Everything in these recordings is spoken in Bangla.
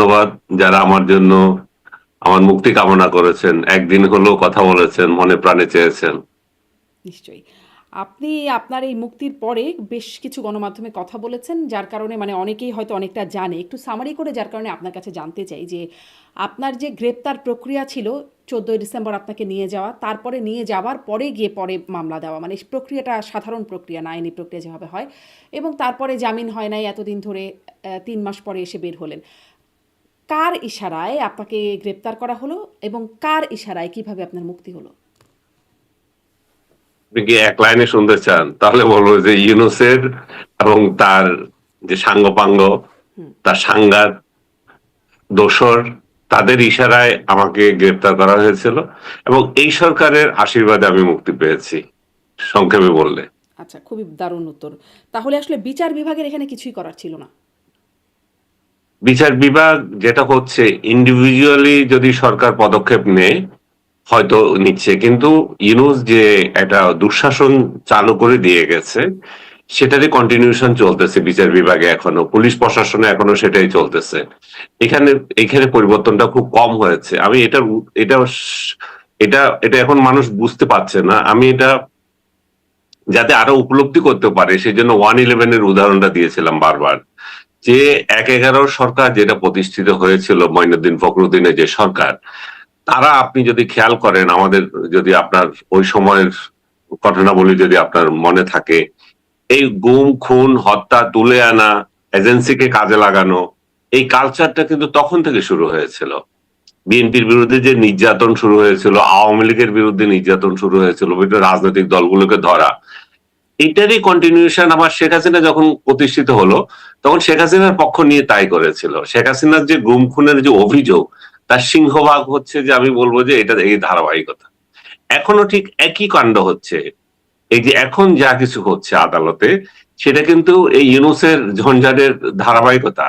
ধন্যবাদ যারা আমার জন্য আমার মুক্তি কামনা করেছেন। একদিন হলেও কথা বলেছেন, মনে প্রাণে চেয়েছেন। নিশ্চয়ই। আপনি আপনার এই মুক্তির পরে বেশ কিছু গণমাধ্যমে কথা বলেছেন, যার কারণে মানে অনেকেই হয়তো অনেকটা জানে। একটু সামারি করে যার কারণে আপনার কাছে জানতে চাই যে, আপনার যে গ্রেপ্তার প্রক্রিয়া ছিল ১৪ই ডিসেম্বর আপনাকে নিয়ে যাওয়া, তারপরে নিয়ে যাওয়ার পরে গিয়ে পরে মামলা দেওয়া। মানে প্রক্রিয়াটা সাধারণ প্রক্রিয়া না, আইনি প্রক্রিয়া যেভাবে হয়। এবং তারপরে জামিন হয় নাই এতদিন ধরে ৩ মাস পরে এসে বের হলেন। কার ইশারায় আপনাকে গ্রেপ্তার করা হলো এবং কার ইশারায় কিভাবে আপনার মুক্তি হলো? আপনি কি এক লাইনে শুনতে চান? তাহলে বলব যে ইউনূসের এবং তার যে সাঙ্গপাঙ্গ, হুম। তার সাঙ্গার, দোসর তাদের ইশারায় আমাকে গ্রেপ্তার করা হয়েছিল এবং এই সরকারের আশীর্বাদে আমি মুক্তি পেয়েছি। সংক্ষেপে বললে। আচ্ছা, খুবই দারুণ উত্তর। তাহলে আসলে বিচার বিভাগের এখানে কিছুই করার ছিল না। বিচার বিভাগ যেটা হচ্ছে ইন্ডিভিজুয়ালি যদি সরকার পদক্ষেপ নেয় হয়তো নিচ্ছে, কিন্তু ইউনূস যে একটা দুঃশাসন চালু করে দিয়ে গেছে সেটারই কন্টিনিউশন চলতেছে বিচার বিভাগে, এখনো পুলিশ প্রশাসনে এখনো সেটাই চলতেছে। এখানে এখানে পরিবর্তনটা খুব কম হয়েছে। আমি এটা এটা এটা এখন মানুষ বুঝতে পারছে না। আমি এটা যাতে আরো উপলব্ধি করতে পারে সেজন্য 111 এর উদাহরণটা দিয়েছিলাম বারবার, যে ১/১১ সরকার যেটা প্রতিষ্ঠিত হয়েছিল, মঈনুদ্দিন ফখরুদ্দিনের যে সরকার, তারা আপনি যদি খেয়াল করেন, আমাদের যদি আপনার ওই সময়ের ঘটনাবলী যদি আপনার মনে থাকে, এই গুম, খুন, হত্যা, তুলে আনা, এজেন্সিকে কাজে লাগানো, এই কালচারটা কিন্তু তখন থেকে শুরু হয়েছিল। বিএনপির বিরুদ্ধে যে নির্যাতন শুরু হয়েছিল, আওয়ামী লীগের বিরুদ্ধে নির্যাতন শুরু হয়েছিল, বিভিন্ন রাজনৈতিক দলগুলোকে ধরা, এটারই কন্টিনিউশন আবার শেখ হাসিনা যখন প্রতিষ্ঠিত হলো, তখন শেখ হাসিনার পক্ষ নিয়ে তাই করেছিল। শেখ হাসিনার যে গুম খুনের যে অভিযোগ, তার সিংহভাগ হচ্ছে যে আমি বলবো যে এটা এই ধারাবাহিকতা। এখনো ঠিক একই কাণ্ড হচ্ছে। এই যে এখন যা কিছু হচ্ছে আদালতে, সেটা কিন্তু এই ইউনূসের ঝঞ্ঝাটের ধারাবাহিকতা।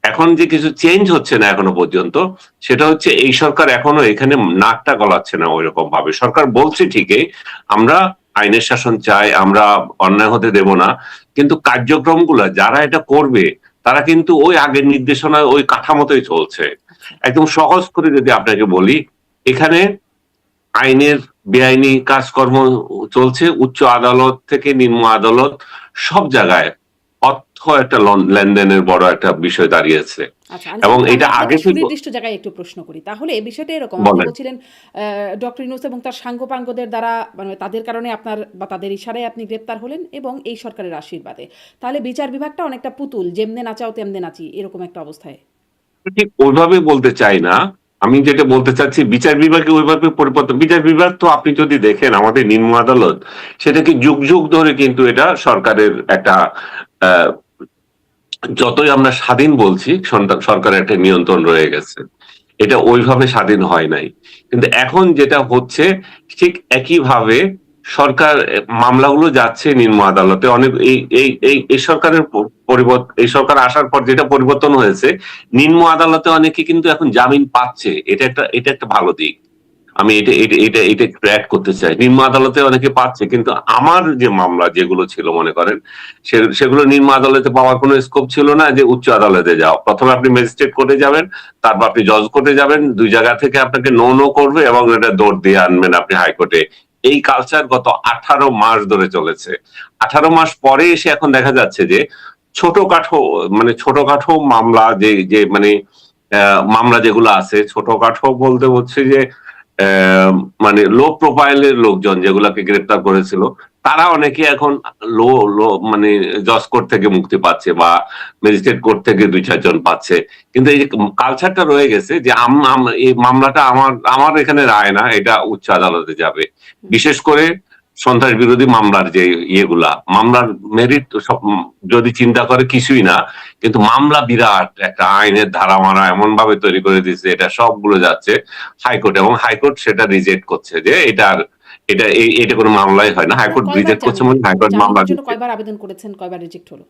এখন যে কিছু চেঞ্জ হচ্ছে না এখনো পর্যন্ত, সেটা হচ্ছে এই সরকার এখনো এখানে নাকটা গলাচ্ছে না ওইরকম ভাবে। সরকার বলছে ঠিকই, আমরা আইনের শাসন চাই, আমরা অন্যায় হতে দেব না, কিন্তু কার্যক্রমগুলা যারা এটা করবে তারা কিন্তু ওই আগের নির্দেশনায় ওই কাঠামোতেই চলছে। আচ্ছা। একদম সহজ করে যদি আপনাকে বলি, এখানে আইনের বেআইনি কাজকর্ম চলছে, উচ্চ আদালত থেকে নিম্ন আদালত, সব জায়গায় অর্থ একটা লেনদেনের বড় একটা বিষয় দাঁড়িয়েছে আচ্ছা, এবং আমি এটা আপনাকে আগে থেকে সুনির্দিষ্ট জায়গায় একটু প্রশ্ন করি। তাহলে বিষয়টা এরকম, আপনি বলেন। বলছিলেন ডক্টর ইউনূস এবং তার সাঙ্গপাঙ্গদের দ্বারা, মানে তাদের কারণে আপনার বা তাদের ইশারায় আপনি গ্রেপ্তার হলেন এবং এই সরকারের আশীর্বাদে। তাহলে বিচার বিভাগটা অনেকটা পুতুল, যেমনে নাচাও তেমনে নাচি, এরকম একটা অবস্থায়। ঠিক ওইভাবে বলতে চাই না। আমি যেটা বলতে চাচ্ছি, বিচার বিভাগে ওইভাবে পরিবর্তন, বিচার বিভাগ তো আপনি যদি দেখেন আমাদের নিম্ন আদালত, সেটা কি যুগ যুগ ধরে কিন্তু এটা সরকারের একটা আহ, যতই আমরা স্বাধীন বলছি, সরকারের একটা নিয়ন্ত্রণ রয়ে গেছে। এটা ওইভাবে স্বাধীন হয় নাই। কিন্তু এখন যেটা হচ্ছে ঠিক একইভাবে সরকার মামলাগুলো যাচ্ছে নিম্ন আদালতে। অনেক এই সরকারের এই সরকার আসার পর যেটা পরিবর্তন হয়েছে, নিম্ন আদালতে অনেকে কিন্তু এখন জামিন পাচ্ছে। এটা একটা ভালো দিক। আমি এটা একটু এড করতে চাই। নিম্ন আদালতে অনেকে পাচ্ছে, কিন্তু আমার যে মামলা যেগুলো ছিল মনে করেন, সেগুলো নিম্ন আদালতে পাওয়ার কোনো স্কোপ ছিল না, যে উচ্চ আদালতে যাও। প্রথমে আপনি ম্যাজিস্ট্রেট কোর্টে যাবেন, তারপর আপনি জজ কোর্টে যাবেন, দুই জায়গা থেকে আপনাকে নো নো করবে এবং এটা দৌড় দিয়ে আনবেন আপনি হাইকোর্টে। এই কালচার গত 18 মাস ধরে চলেছে। 18 মাস পরে এসে এখন দেখা যাচ্ছে যে ছোটখাটো, মানে ছোটখাটো মামলা, যে যে মানে মামলা যেগুলো আছে ছোটখাটো বলতে হচ্ছে যে আহ, মানে লো প্রোফাইলের লোকজন যেগুলাকে গ্রেপ্তার করেছিল, তারা অনেকে এখন লো লো মানে জজ কোর্ট থেকে মুক্তি পাচ্ছে বা ম্যাজিস্ট্রেট কোর্ট থেকে 2-4 জন পাচ্ছে। কিন্তু এই যে কালচারটা রয়ে গেছে যে এই মামলাটা আমার আমার এখানে রায় না, এটা উচ্চ আদালতে যাবে। হুম। বিশেষ করে সন্ত্রাস বিরোধী মামলার যে ইয়েগুলা, মামলার মেরিট সব যদি চিন্তা করে কিছুই না, কিন্তু মামলা বিরাট একটা আইনের ধারা মারা এমন ভাবে তৈরি করে দিচ্ছে, এটা সবগুলো যাচ্ছে হাইকোর্ট এবং হাইকোর্ট সেটা রিজেক্ট করছে যে এটা কোনো মামলাই হয় না। আপনার হাইকোর্ট কয়বার রিজেক্ট করছে মানে হাইকোর্ট মামলা জামিনের জন্য দিচ্ছে। কয়বার আবেদন করেছেন, কয়বার রিজেক্ট হলো?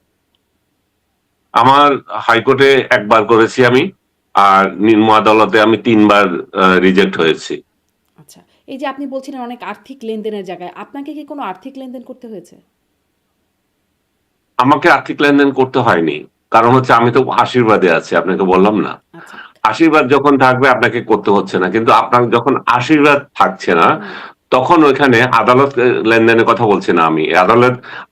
আমার হাইকোর্টে একবার করেছি আমি, আর নিম্ন আদালতে আমি 3বার রিজেক্ট হয়েছি। আচ্ছা, এই যে আপনি বলছিলেন অনেক আর্থিক লেনদেনের জায়গায়, আপনাকে কি কোনো আর্থিক লেনদেন করতে হয়েছে? আমাকে আর্থিক লেনদেন করতে হয়নি। কারণ হচ্ছে আমি তো আশীর্বাদে আছি, আপনাকে বললাম না? আচ্ছা। আশীর্বাদ যখন থাকবে আপনাকে করতে হচ্ছে না। কিন্তু আপনার যখন আশীর্বাদ থাকছে না, হুম, তখন ওইখানে আদালত লেনদেনের কথা বলছি না আমি।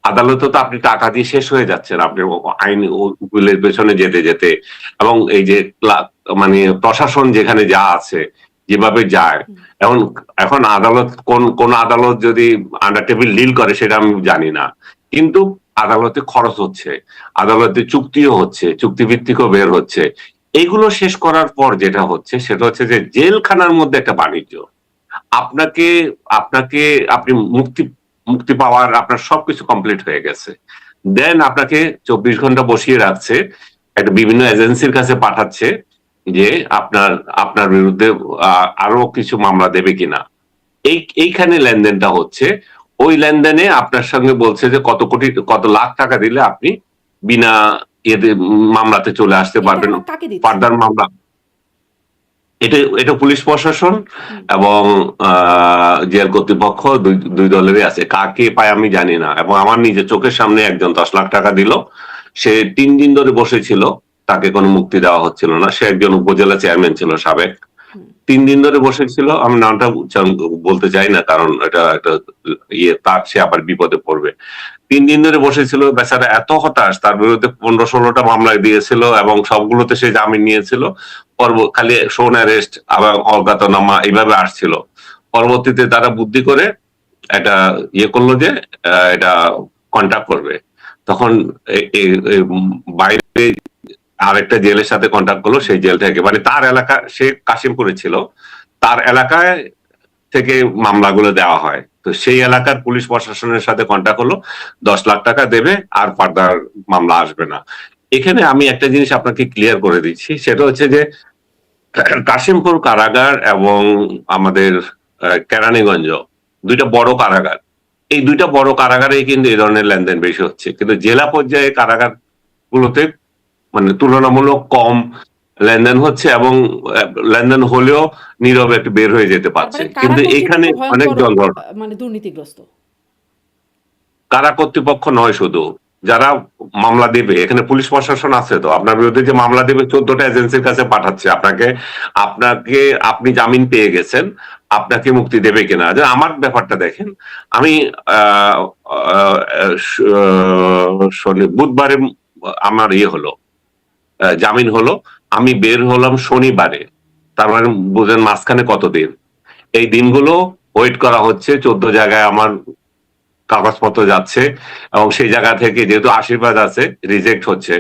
আদালতে তো আপনি টাকা দিয়ে শেষ হয়ে যাচ্ছেন। আপনি আইন উকিলের পেছনে যেতে এবং এই যে মানে প্রশাসন যেখানে যা আছে, যেভাবে যায়, হুম। এখন এখন আদালত কোন আদালত যদি আন্ডার টেবিল ডিল করে সেটা আমি জানি না। কিন্তু আদালতে খরচ হচ্ছে, আদালতে চুক্তিও হচ্ছে, চুক্তিভিত্তিকও বের হচ্ছে। এগুলো শেষ করার পর যেটা হচ্ছে সেটা হচ্ছে যে জেলখানার মধ্যে একটা বাণিজ্য। আপনাকে আপনাকে আপনি মুক্তি পাওয়ার আপনার সবকিছু কমপ্লিট হয়ে গেছে। দেন আপনাকে ২৪ ঘন্টা বসিয়ে রাখছে। একটা বিভিন্ন এজেন্সির কাছে পাঠাচ্ছে যে আপনার আপনার বিরুদ্ধে আরো কিছু মামলা দেবে কিনা। এইখানে লেনদেনটা হচ্ছে। ওই লেনদেনে আপনার সঙ্গে বলছে যে কত লাখ টাকা দিলে আপনি বিনা ইয়েতে মামলাতে চলে আসতে এটা পারবেন। আবার কাকে দিচ্ছে? ফার্দার মামলা এটা পুলিশ প্রশাসন হুম, এবং জেল কর্তৃপক্ষ দুই দলেরই আছে। কাকে পায় আমি জানি না। এবং আমার নিজের চোখের সামনে একজন ১০ লাখ টাকা দিল। সে ৩ দিন ধরে বসেছিল। তাকে কোনো মুক্তি দেওয়া হচ্ছিল না। সে একজন উপজেলা চেয়ারম্যান ছিল সাবেক। হুম। ৩ দিন ধরে বসেছিল। আমি নামটা উচ্চারণ বলতে চাই না, কারণ এটা একটা তার সে আবার বিপদে পড়বে। ৩ দিন ধরে বসেছিল, বেচারা এত হতাশ, তার বিরুদ্ধে ১৫-১৬টা মামলা দিয়েছিল এবং সবগুলোতে সে জামিন নিয়েছিল। খালি শোন অ্যারেস্ট, আবার অজ্ঞাতনামা এইভাবে আসছিল। পরবর্তীতে তারা বুদ্ধি করে একটা করলো যে এটা কন্ট্যাক্ট করবে। তখন বাইরে আরেকটা জেলের সাথে কন্ট্যাক্ট করলো, সেই জেল থেকে, মানে তার এলাকা, সে কাশিমপুরে ছিল, তার এলাকায় থেকে মামলাগুলো দেওয়া হয়। তো সেই এলাকার পুলিশ প্রশাসনের সাথে কন্ট্যাক্ট হলো, ১০ লাখ টাকা দেবে আর ফার্দার মামলা আসবে না। এখানে আমি একটা জিনিস আপনাকে ক্লিয়ার করে দিচ্ছি, সেটা হচ্ছে যে কাশিমপুর কারাগার এবং আমাদের কেরানীগঞ্জ, দুইটা বড় কারাগার। এই দুইটা বড় কারাগারেই কিন্তু এই ধরনের লেনদেন বেশি হচ্ছে, কিন্তু জেলা পর্যায়ে কারাগার গুলোতে মানে তুলনামূলক কম লেনদেন হচ্ছে এবং লেনদেন হলেও নীরবে একটু বের হয়ে যেতে তার পারছে। মানে কারা কিন্তু এখানে কর্তৃপক্ষ অনেক ভয়ংকর জনগণ, মানে দুর্নীতিগ্রস্ত। কারা কর্তৃপক্ষ নয় শুধু, যারা মামলা দেবে, এখানে পুলিশ প্রশাসন আছে তো, আপনার বিরুদ্ধে যে মামলা দেবে ১৪টা এজেন্সির কাছে পাঠাচ্ছে আপনাকে। আপনাকে আপনি জামিন পেয়ে গেছেন, আপনাকে মুক্তি দেবে কিনা। যে আমার ব্যাপারটা দেখেন, আমি বুধবারে আমার হলো, জামিন হলো, আমি বের হলাম শনিবারে। তার মানে বুঝেন মাঝখানে কত দিন। এই দিনগুলো ওয়েট করা হচ্ছে, ১৪ জায়গায় আমার কাগজপত্র যাচ্ছে এবং সেই জায়গা থেকে যেহেতু আশীর্বাদ আছে, রিজেক্ট হচ্ছে,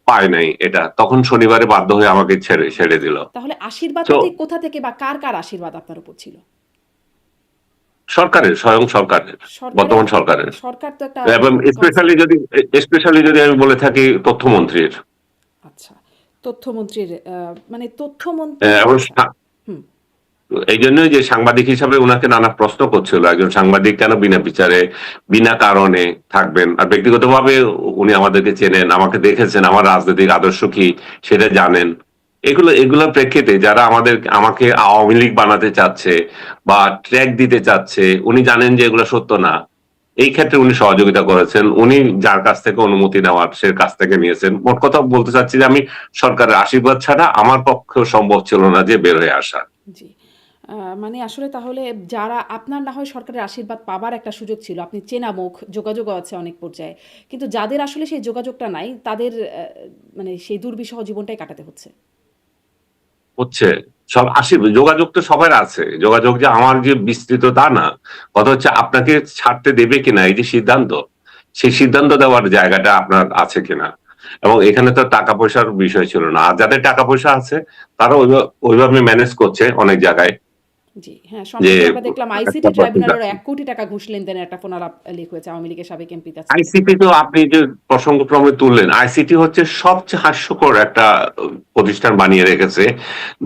পায় নাই এটা। তখন শনিবারে বাধ্য হয়ে আমাকে ছেড়ে দিল। তাহলে আশীর্বাদটা তো ঠিক কোথা থেকে বা কার আশীর্বাদ আপনার উপর ছিল? সরকারের, স্বয়ং সরকারের, সরকারের? বর্তমান সরকারের। সরকার তো একটা এবং কনসেপ্ট। স্পেশালি যদি আমি বলে থাকি, তথ্যমন্ত্রীর। আচ্ছা। তথ্যমন্ত্রীর মানে তথ্যমন্ত্রী এবং আচ্ছা। হুম, এই জন্যই যে সাংবাদিক হিসাবে উনাকে নানা প্রশ্ন করছিল, একজন সাংবাদিক কেন বিনা বিচারে, বিনা কারণে থাকবেন। আর ব্যক্তিগতভাবে উনি আমাদেরকে চেনেন, আমাকে দেখেছেন, আমার রাজনৈতিক আদর্শ কি সেটা জানেন। এগুলোর প্রেক্ষিতে যারা আমাকে আওয়ামী লীগ বানাতে চাচ্ছে বা ট্র্যাক দিতে চাচ্ছে, উনি জানেন যে এগুলো সত্য না। এই ক্ষেত্রে উনি সহযোগিতা করেছেন। উনি যার কাছ থেকে অনুমতি নেওয়ার, সে কাছ থেকে নিয়েছেন। মোট কথা বলতে চাচ্ছি যে আমি সরকারের আশীর্বাদ ছাড়া আমার পক্ষেও সম্ভব ছিল না যে বের হয়ে আসা। জি। মানে আসলে তাহলে যারা আপনার না হয় সরকারের আশীর্বাদ পাবার একটা সুযোগ ছিল। আপনি চেনা মুখ, যোগাযোগও আছে অনেক পর্যায়ে। কিন্তু যাদের আসলে সেই যোগাযোগটা নাই, তাদের মানে সেই দুর্বিষহ জীবনটাই কাটাতে হচ্ছে। হচ্ছে সব যোগাযোগ তো সবার আছে। যোগাযোগ যে আমার যে বিস্তৃত তা না। কথা হচ্ছে আপনাকে ছাড়তে দেবে কিনা, এই যে সিদ্ধান্ত, সেই সিদ্ধান্ত দেওয়ার জায়গাটা আপনার আছে কিনা। এবং এখানে তো টাকা পয়সার বিষয় ছিল না। আর যাদের টাকা পয়সা আছে তারা ওইভাবে ম্যানেজ করছে অনেক জায়গায়, জি, হ্যাঁ, যে সম্প্রতি আমরা দেখলাম আইসিটি একটা পার্টি ট্রাইব্যুনালেরও ১,০০,০০,০০০ টাকা ঘুষ লেনদেনের একটা ফোনালাপ লিক হয়েছে আওয়ামী লীগের সাবেক এমপির কাছ থেকে। আইসিটি তো আপনি যে প্রসঙ্গক্রমে তুললেন, আইসিটি হচ্ছে সবচেয়ে হাস্যকর একটা প্রতিষ্ঠান বানিয়ে রেখেছে,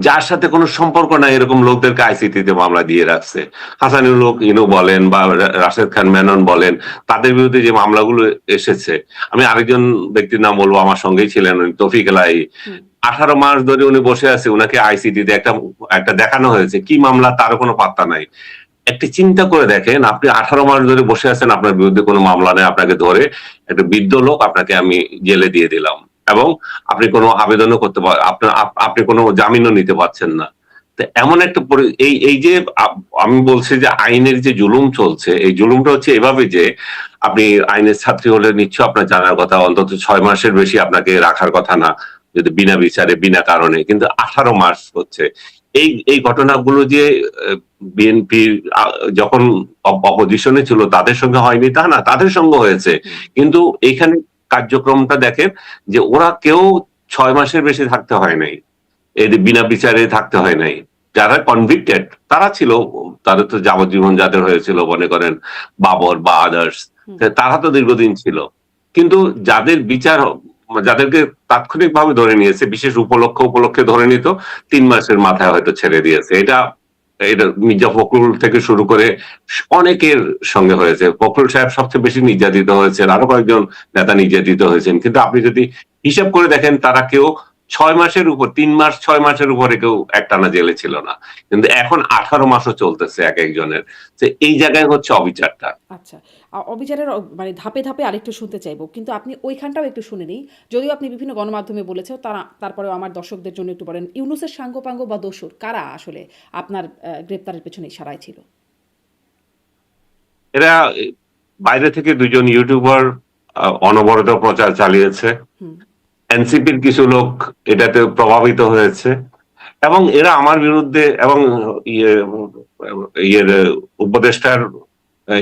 যার সাথে কোনো সম্পর্ক নাই এরকম লোকদেরকে আইসিটিতে মামলা দিয়ে রাখছে। হাসানুল হক ইনু বলেন বা রাশেদ খান মেনন বলেন, তাদের বিরুদ্ধে যে মামলাগুলো এসেছে, আমি আরেকজন ব্যক্তির নাম বলবো, আমার সঙ্গেই ছিলেন, তৌফিক এলাই। হুম, 18 মাস ধরে উনি বসে আছে, উনাকে আইসিটিতে একটা দেখানো হয়েছে, কি মামলা তারও কোনো পাত্তা নাই। একটি চিন্তা করে দেখেন, আপনি 18 মাস ধরে বসে আছেন, আপনার বিরুদ্ধে কোনো মামলা নেই, আপনাকে ধরে একটা বৃদ্ধ লোক আপনাকে আমি জেলে দিয়ে দিলাম এবং আপনি কোনো আবেদনও করতে আপনি কোনো জামিনও নিতে পারছেন না। তো এমন একটা এই এই যে আমি বলছি যে আইনের যে জুলুম চলছে, এই জুলুমটা হচ্ছে এভাবে যে আপনি আইনের ছাত্রী হলে নিশ্চয় আপনার জানার কথা অন্তত ৬ মাসের বেশি আপনাকে রাখার কথা না। যদি বিনা বিচারে বিনা কারণে, কিন্তু 18 মাস হচ্ছে। এই ঘটনাগুলো যে বিএনপি যখন অপোজিশনে ছিল তাদের সঙ্গে হয়নি তা না, তাদের সঙ্গে হয়েছে। কিন্তু এখানে কার্যক্রমটা দেখেন যে ওরা কেউ ৬ মাসের বেশি থাকতে হয় নাই, এদের বিনা বিচারে থাকতে হয় নাই। যারা কনভিক্টেড তারা ছিল, তাদের তো যাবজ্জীবন যাদের হয়েছিল মনে করেন বাবর বা আদার্স, তারা তো দীর্ঘদিন ছিল। কিন্তু যাদের বিচার যাদেরকে তাৎক্ষণিকভাবে ধরে নিয়েছে, বিশেষ উপলক্ষে ধরে নিত, ৩ মাসের মাথায় হয়তো ছেড়ে দিয়েছে। এটা এটা মির্জা ফখরুল থেকে শুরু করে অনেকের সঙ্গে হয়েছে। ফখরুল সাহেব সবচেয়ে বেশি নির্যাতিত হয়েছেন, আরো কয়েকজন নেতা নির্যাতিত হয়েছেন। কিন্তু আপনি যদি হিসাব করে দেখেন তারা কেউ ৬ মাসের উপর, ৩ মাস ৬ মাসের উপরে কেউ একটানা জেলে ছিল না। কিন্তু এখন 18 মাসও চলতেছে এক একজনের। তো এই জায়গায় হচ্ছে অবিচারটা। আচ্ছা। অবিচারের মানে ধাপে, ধাপে আরেকটু শুনতে চাইবো। কিন্তু আপনি ওইখানটাও একটু শুনে নেই। যদিও আপনি বিভিন্ন গণমাধ্যমে বলেছেন, তারপরেও আমার দর্শকদের জন্য একটু বলেন, ইউনূসের সাঙ্গপাঙ্গ বা দোসর কারা আসলে আপনার গ্রেপ্তারের পেছনে ইশারায় ছিল? এরা বাইরে থেকে ২ জন ইউটিউবার অনবরত প্রচার চালিয়েছে। হুম, এনসিপির কিছু লোক এটাতে প্রভাবিত হয়েছে এবং এরা আমার বিরুদ্ধে এবং ইয়ে ইয়ের উপদেষ্টার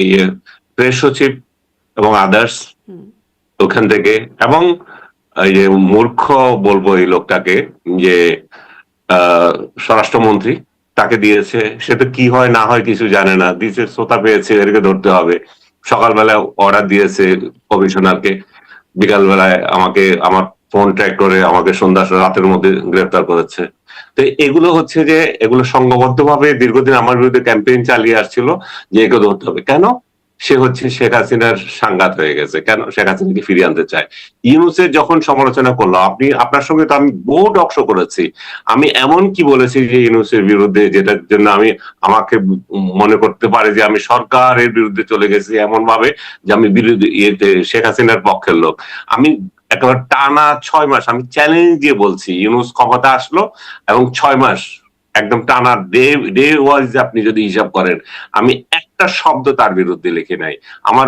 ইয়ে প্রেস সচিব এবং আদার্স হুম, ওখান থেকে, এবং এই যে মূর্খ বলবো এই লোকটাকে, যে স্বরাষ্ট্রমন্ত্রী, তাকে দিয়েছে। সে তো কি হয় না হয় কিছু জানে না, দিয়েছে, শ্রোতা পেয়েছে, এদেরকে ধরতে হবে। সকালবেলা অর্ডার দিয়েছে কমিশনারকে, বিকালবেলায় আমাকে আমার ফোন ট্র্যাক করে আমাকে সন্ধ্যা রাতের মধ্যে গ্রেফতার করেছে। তো এগুলো হচ্ছে যে এগুলো সংঘবদ্ধভাবে দীর্ঘদিন আমার বিরুদ্ধে ক্যাম্পেইন চালিয়ে আসছিল যে একে ধরতে হবে। কেন? সে হচ্ছে শেখ হাসিনার সাংঘাত হয়ে গেছে। কেন? শেখ হাসিনাকে ফিরিয়ে আনতে চায়। ইউনূসের যখন সমালোচনা করলো, আপনার সঙ্গে তো আমি বহু টক শো করেছি। আমি এমন কি বলেছি যে ইউনূসের বিরুদ্ধে, যেটার জন্য আমাকে মনে করতে পারে যে আমি সরকারের বিরুদ্ধে চলে গেছি এমন ভাবে যে আমি বিরোধী শেখ হাসিনার পক্ষের লোক। আমি একেবারে টানা ৬ মাস আমি চ্যালেঞ্জ দিয়ে বলছি, ইউনূস ক্ষমতা আসলো এবং ৬ মাস একদম টানা ডে ওয়াইজ আপনি যদি হিসাব করেন, আমি একটা শব্দ তার বিরুদ্ধে লিখি নাই। আমার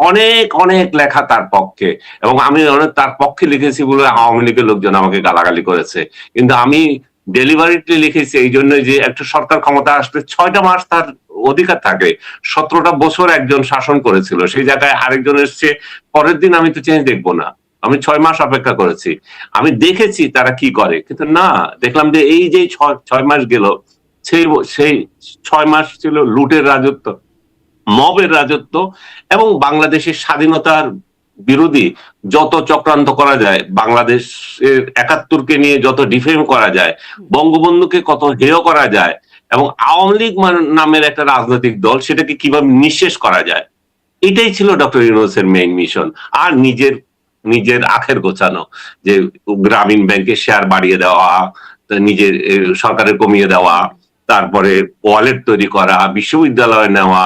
অনেক অনেক লেখা তার পক্ষে, এবং আমি অনেক তার পক্ষে লিখেছি বলে আওয়ামী লীগের লোকজন আমাকে গালাগালি করেছে। কিন্তু আমি ডেলিভারিটলি লিখেছি এই জন্য যে একটা সরকার ক্ষমতা আসলে ৬টা মাস তার অধিকার থাকে। ১৭টা বছর একজন শাসন করেছিল, সেই জায়গায় আরেকজন এসছে, পরের দিন আমি তো চেঞ্জ দেখবো না। আমি ৬ মাস অপেক্ষা করেছি, আমি দেখেছি তারা কি করে। কিন্তু না, দেখলাম যে এই যে ৬ মাস গেল, সেই সেই ৬ মাস ছিল লুটের রাজত্ব, মবের রাজত্ব, এবং বাংলাদেশের স্বাধীনতার বিরোধী যত চক্রান্ত করা যায়, বাংলাদেশের ৭১কে নিয়ে যত ডিফেম করা যায়, বঙ্গবন্ধুকে কত হেয় করা যায়, এবং আওয়ামী লীগ নামের একটা রাজনৈতিক দল, সেটাকে কিভাবে নিঃশেষ করা যায়, এটাই ছিল ডক্টর ইউনূসের মেইন মিশন। আর নিজের নিজের আখের গোছানো, যে গ্রামীণ ব্যাংকের শেয়ার বাড়িয়ে দেওয়া, নিজের সরকারের কমিয়ে দেওয়া, তারপরে ওয়ালেট তৈরি করা, বিশ্ববিদ্যালয় নেওয়া,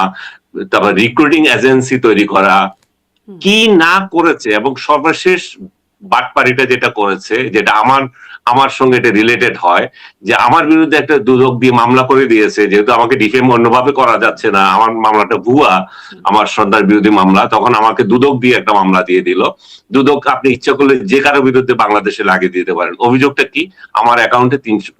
তারপর রিক্রুটিং এজেন্সি তৈরি করা, কি না করেছে। এবং সর্বশেষ বাটপাড়িটা যেটা করেছে, যেটা আমার সঙ্গে এটা রিলেটেড হয়, যে আমার বিরুদ্ধে একটা দুদক দিয়ে মামলা করে দিয়েছে, যেহেতু আমাকে ডিফেম অন্যভাবে করা যাচ্ছে না, আমার মামলাটা ভুয়া, আমার সন্তান বিরোধী মামলা, তখন আমাকে দুদক দিয়ে একটা মামলা দিয়ে দিল। দুদক আপনি ইচ্ছা করলে যে কারো বিরুদ্ধে বাংলাদেশে লাগিয়ে দিতে পারেন। অভিযোগটা কি? আমার অ্যাকাউন্টে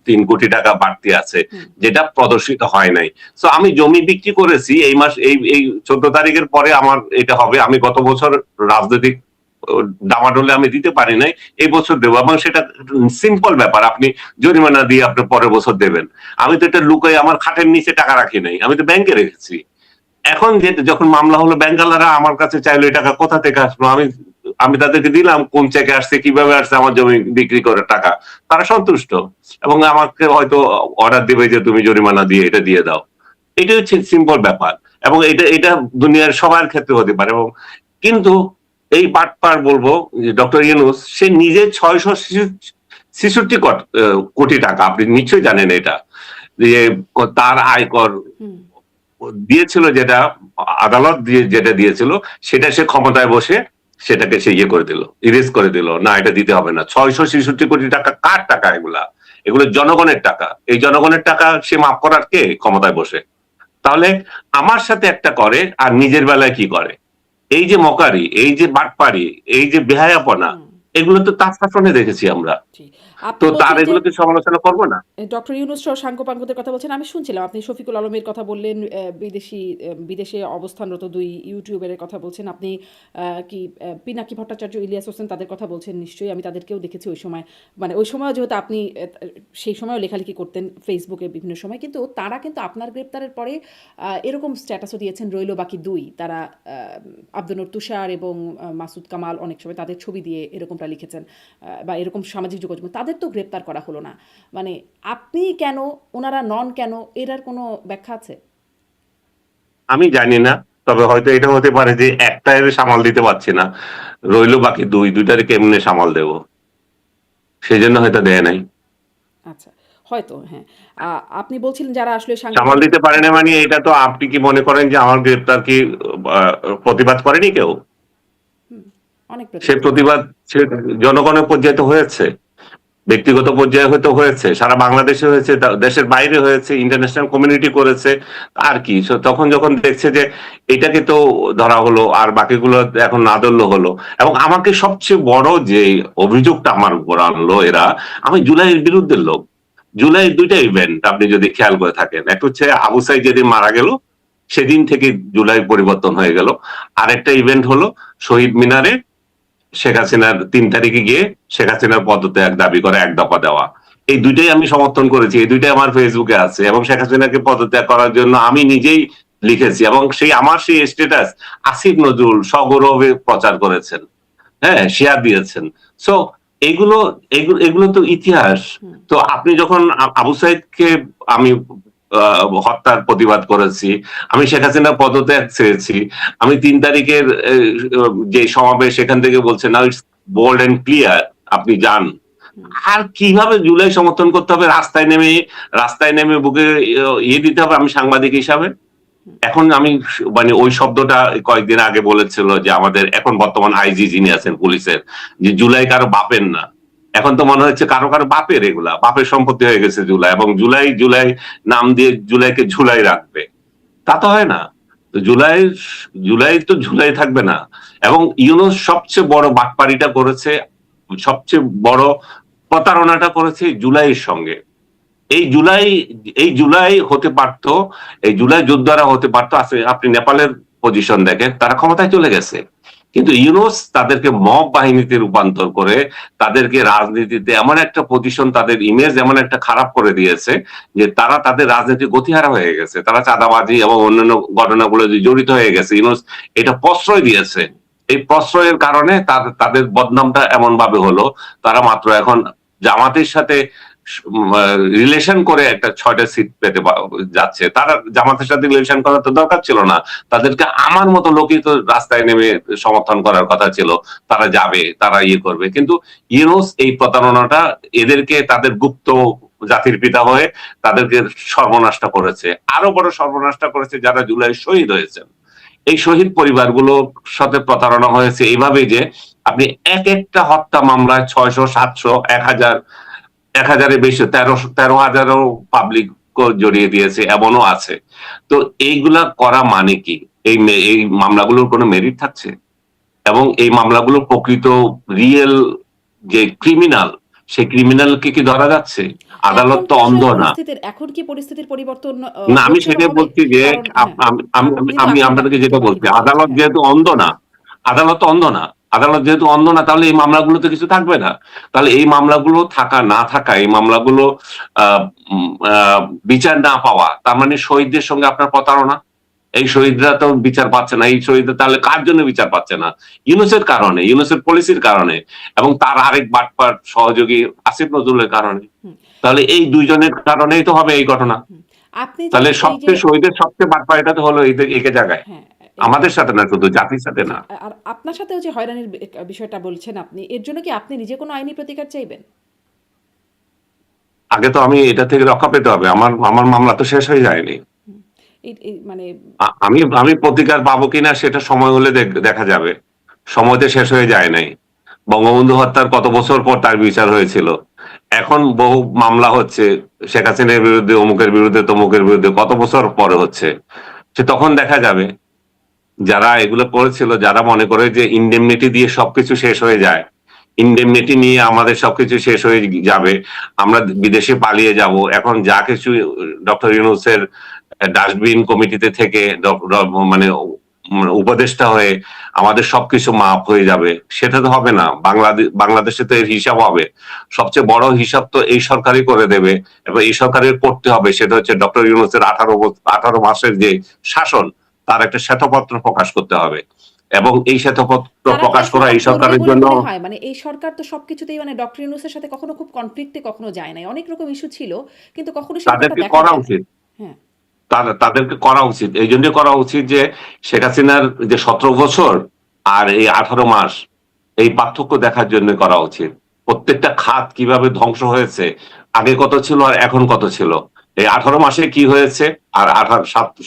৩ কোটি টাকা বাড়তি আছে, যেটা প্রদর্শিত হয় নাই। সো আমি জমি বিক্রি করেছি এই মাস, এই ১৪ তারিখের পরে আমার এটা হবে। আমি গত বছর রাজনৈতিক ডামাডোলে আমি দিতে পারি নাই, এই বছর দেবো, এবং সেটা সিম্পল ব্যাপার, আপনি জরিমানা দিয়ে আপনি পরের বছর দেবেন। আমি তো এটা লুকাই আমার খাটের নিচে টাকা রাখি নাই, আমি তো ব্যাংকে রেখেছি। এখন যখন মামলা হলো, ব্যাংকালারা আমার কাছে চাইলো এই টাকা কোথা থেকে আসলো, আমি তাদেরকে দিলাম কোন চেকে আসছে, কিভাবে আসছে, আমার জমি বিক্রি করে টাকা, তারা সন্তুষ্ট, এবং আমাকে হয়তো অর্ডার দিবে যে তুমি জরিমানা দিয়ে এটা দিয়ে দাও। এটা হচ্ছে সিম্পল ব্যাপার, এবং এটা দুনিয়ার সবার ক্ষেত্রে হতে পারে। এবং কিন্তু এই বাটপার বলবো যে ডক্টর ইউনূস, সে নিজে ৬৬৬ কোটি টাকা, আপনি নিশ্চয়ই জানেন এটা, যে তার আয়কর দিয়েছিল, যেটা আদালত দিয়ে যেটা দিয়েছিল, সেটা সে ক্ষমতায় বসে সেটাকে সে ইয়ে করে দিল, ইরেজ করে দিল, না এটা দিতে হবে না। 666 কোটি টাকা কার টাকা এগুলা? এগুলো জনগণের টাকা। এই জনগণের টাকা সে মাফ করার কে ক্ষমতায় বসে? তাহলে আমার সাথে একটা করে আর নিজের বেলায় কি করে? এই যে মকারি, এই যে বাটপারি, এই যে বেহায়াপনা, হুম। এগুলো তো তার শাসনে দেখেছি আমরা। জি। তো আপনি তার বলছিলেন যে এগুলোকে সমালোচনা করব না? ডক্টর ইউনূস সহ সাঙ্গপাঙ্গদের কথা বলছেন। আমি শুনছিলাম আপনি শফিকুল আলমের কথা বললেন, বিদেশে অবস্থানরত ২ ইউটিউবারের কথা বলছেন। আপনি কি পিনাকি ভট্টাচার্য, ইলিয়াস হোসেন তাদের কথা বলছেন নিশ্চয়ই। আমি তাদেরকেও দেখেছি ওই সময়। মানে ওই সময়ও যেহেতু আপনি সেই সময়ও লেখালেখি করতেন ফেসবুকে বিভিন্ন সময়। কিন্তু তারা কিন্তু আপনার গ্রেপ্তারের পরে এরকম স্ট্যাটাসও দিয়েছেন, রইল বাকি ২। তারা আব্দুল নূর তুষার এবং মাসুদ কামাল অনেক সময় তাদের ছবি দিয়ে এরকমটা লিখেছেন, বা এরকম সামাজিক যোগাযোগ। তাদের তো গ্রেপ্তার করা হলো না। মানে আপনি কেন, ওনারা নন কেন, এটার কোনো ব্যাখ্যা আছে? আমি জানি না। তবে হয়তো এটা হতে পারে যে একটারে সামাল দিতে পারছি না। রইল বাকি ২, ২ টারে কেমনে সামাল দেব? সেজন্য হয়তো দেয় নাই। আচ্ছা, হয়তো হ্যাঁ। আ আপনি বলছিলেন যারা আসলে সামাল সাংবাদিক। দিতে পারে না মানে এটা তো আপনি কি মনে করেন যে আমার গ্রেপ্তার কি আ প্রতিবাদ করেনি কেউ? হুম, অনেক সে প্রতিবাদ করেছে। প্রতিবাদ সে জনগণের পর্যায়ে তো হয়েছে। ব্যক্তিগত পর্যায়ে হয়তো হয়েছে, সারা বাংলাদেশে হয়েছে, দেশের বাইরে হয়েছে, ইন্টারন্যাশনাল কমিউনিটি করেছে। আর কি তখন যখন দেখছে যে এটাকে তো ধরা হলো আর বাকিগুলো এখন না ধরলে হলো। এবং আমাকে সবচেয়ে বড় যে অভিযোগটা আমার উপর আনলো এরা, আমি জুলাইয়ের বিরুদ্ধে লোক। জুলাইয়ের ২টা ইভেন্ট আপনি যদি খেয়াল করে থাকেন, একটা হচ্ছে আবু সাইদ যেদিন মারা গেল সেদিন থেকে জুলাই পরিবর্তন হয়ে গেল। আরেকটা ইভেন্ট হলো শহীদ মিনারে শেখ হাসিনার ৩ তারিখে গিয়ে শেখ হাসিনার পদত্যাগ দাবি করে ১ দফা দেওয়া। এই ২ টাই আমি সমর্থন করেছি। এই ২ টাই আমার ফেসবুকে আছে এবং শেখ হাসিনাকে পদত্যাগ করার জন্য আমি নিজেই লিখেছি এবং আমার সেই স্ট্যাটাস আসিফ নজরুল সগৌরবে প্রচার করেছেন। হ্যাঁ, শেয়ার দিয়েছেন। সো এগুলো এগুলো তো ইতিহাস। হুম, তো আপনি যখন আবু সাইদকে আমি হত্যার প্রতিবাদ করেছি, আমি শেখ হাসিনার পদত্যাগ চেয়েছি, আমি ৩ তারিখের যে সমাবেশ সেখান থেকে বলছে now it's bold and clear, আপনি যান। হুম, আর কিভাবে জুলাই সমর্থন করতে হবে রাস্তায় নেমে বুকে ইয়ে দিতে হবে আমি সাংবাদিক হিসাবে? হুম, এখন আমি মানে ওই শব্দটা কয়েকদিন আগে বলেছিল যে আমাদের এখন বর্তমান আইজি যিনি আছেন পুলিশের, যে জুলাই কারো বাপের না। এখন তো মনে হচ্ছে কারো কারো বাপের, এগুলা বাপের সম্পত্তি হয়ে গেছে জুলাই, এবং জুলাই জুলাই নাম দিয়ে জুলাইকে ঝুলাই রাখবে। তা তো হয় না। তো জুলাই তো ঝুলাই থাকবে না। এবং ইউনূস সবচেয়ে বড় বাটপারিটা করেছে, সবচেয়ে বড় প্রতারণাটা করেছে জুলাইয়ের সঙ্গে। এই জুলাই এই জুলাই হতে পারত, এই জুলাই যোদ্ধারা হতে পারত। আপনি নেপালের পজিশন দেখেন, তারা ক্ষমতায় চলে গেছে। কিন্তু ইউনূস তাদেরকে মব বাহিনীতে রূপান্তর করে তাদেরকে রাজনীতিতে এমন একটা পজিশন, তাদের ইমেজ এমন একটা খারাপ করে দিয়েছে যে তারা তাদের রাজনীতি গতিহারা হয়ে গেছে। তারা চাঁদাবাজি এবং অন্যান্য ঘটনাগুলো জড়িত হয়ে গেছে। ইউনূস এটা প্রশ্রয় দিয়েছে। এই প্রশ্রয়ের কারণে তাদের বদনামটা এমন ভাবে হলো, তারা মাত্র এখন জামাতের সাথে রিলেশন করে একটা ৬টা সিট পেতে যাচ্ছে। তারা জামাতের সাথে রিলেশন করার তো দরকার ছিল না। তাদেরকে আমার মতো লোকই তো রাস্তায় নেমে সমর্থন করার কথা ছিল। তারা যাবে, তারা ইয়ে করবে। কিন্তু ইউনূস এই প্রতারণাটা এদেরকে তাদের গুপ্ত জাতির পিতা হয়ে তাদেরকে সর্বনাশটা করেছে। আরো বড় সর্বনাশটা করেছে যারা জুলাই শহীদ হয়েছেন। এই শহীদ পরিবারগুলোর সাথে প্রতারণা হয়েছে এইভাবে যে আপনি একটা হত্যা মামলায় ৬০০, ৭০০, ১,০০০, ১,০০০-এর বেশি, ১৩,০০০ও পাবলিক জড়িয়ে দিয়েছে, এমনও আছে। তো এইগুলা করা মানে কি? এই মামলাগুলোর কোনো মেরিট থাকছে? এবং এই মামলাগুলো প্রকৃত রিয়েল যে ক্রিমিনাল, সেই ক্রিমিনালকে কি ধরা যাচ্ছে? আদালত তো অন্ধ না। এখন কি পরিস্থিতির পরিবর্তন না, আমি হতে সেটাই হবে? বলছি যে কারণ হ্যাঁ, আমি আপনি আপনাদেরকে যেটা বাকি বলছি, বলতে আদালত হ্যাঁ, যেহেতু অন্ধ না, আদালত তো অন্ধ না। আদালত যেহেতু অন্ধ না, তাহলে এই মামলাগুলোতে কিছু থাকবে না। তাহলে এই মামলাগুলো থাকা না থাকা, এই মামলাগুলো আ উম আ বিচার না পাওয়া, তার মানে শহীদদের সঙ্গে আপনার প্রতারণা। এই শহীদরা তো বিচার পাচ্ছে না। এই শহীদরা তাহলে কার জন্য বিচার পাচ্ছে না? ইউনূসের কারণে, ইউনূসের পলিসির কারণে এবং তার আরেক বাটপার সহযোগী আসিফ নজরুলের কারণে। হুম, তাহলে এই ২ জনের কারণেই তো হবে এই ঘটনা। হুম। আপনি যে তাহলে এই যে শহীদের সবচেয়ে বাটপাড়িটা তো হলো এই জায়গায়। হ্যাঁ, আমাদের সাথে না, শুধু জাতির সাথে জি, না। আর আপনার সাথেও যে হয়রানির বিষয়টা বলছেন আপনি, এর জন্য কি আপনি নিজে কোনো আইনি প্রতিকার চাইবেন? আগে তো আমি এটা থেকে রক্ষা পেতে হবে। আমার মামলা তো শেষ হয়ে যায়নি। হুম, এই মানে আমি আমি প্রতিকার পাবো কিনা সেটা সময় হলে দেখা যাবে। সময় তো শেষ হয়ে যায় নাই। বঙ্গবন্ধু হত্যার কত বছর পর তার বিচার হয়েছিল। এখন বহু মামলা হচ্ছে শেখ হাসিনার বিরুদ্ধে, অমুকের বিরুদ্ধে, তমুকের বিরুদ্ধে, কত বছর পরে হচ্ছে। সে তখন দেখা যাবে যারা এগুলো করেছিল, যারা মনে করে যে ইনডেমনিটি দিয়ে সবকিছু শেষ হয়ে যায়, ইনডেমনিটি নিয়ে আমাদের সবকিছু শেষ হয়ে যাবে, আমরা বিদেশে পালিয়ে যাব। এখন যা কিছু ডক্টর ইউনূসের ডাস্টবিন কমিটিতে থেকে মানে উপদেষ্টা হয়ে আমাদের সবকিছু মাফ হয়ে যাবে, সেটা তো হবে না। বাংলাদেশে তো এর হিসাব হবে। সবচেয়ে বড় হিসাব তো এই সরকারই করে দেবে, এবং এই সরকারের করতে হবে। সেটা হচ্ছে ডক্টর ইউনূসের 18 মাসের যে শাসন, তার একটা শ্বেতপত্র প্রকাশ করতে হবে, এবং এই শ্বেতপত্র তারা কি প্রকাশ আসলে করা তা এই করবে সরকারের বলে জন্য মনে হয়? মানে এই সরকার তো সবকিছুতেই মানে ডক্টর ইউনূসের সাথে কখনো খুব কনফ্লিক্টে কখনো যায় নাই। অনেক রকম ইস্যু ছিল, কিন্তু কখনো সেরকমটা তাদেরকে দেখা করা যায় নাই। উচিত। হ্যাঁ, তাদেরকে করা উচিত, এই জন্য করা উচিত যে শেখ হাসিনার যে 17 বছর আর এই 18 মাস, এই পার্থক্য দেখার জন্য করা উচিত। প্রত্যেকটা খাত কিভাবে ধ্বংস হয়েছে, আগে কত ছিল আর এখন কত ছিল, এই 18 মাসে কি হয়েছে আর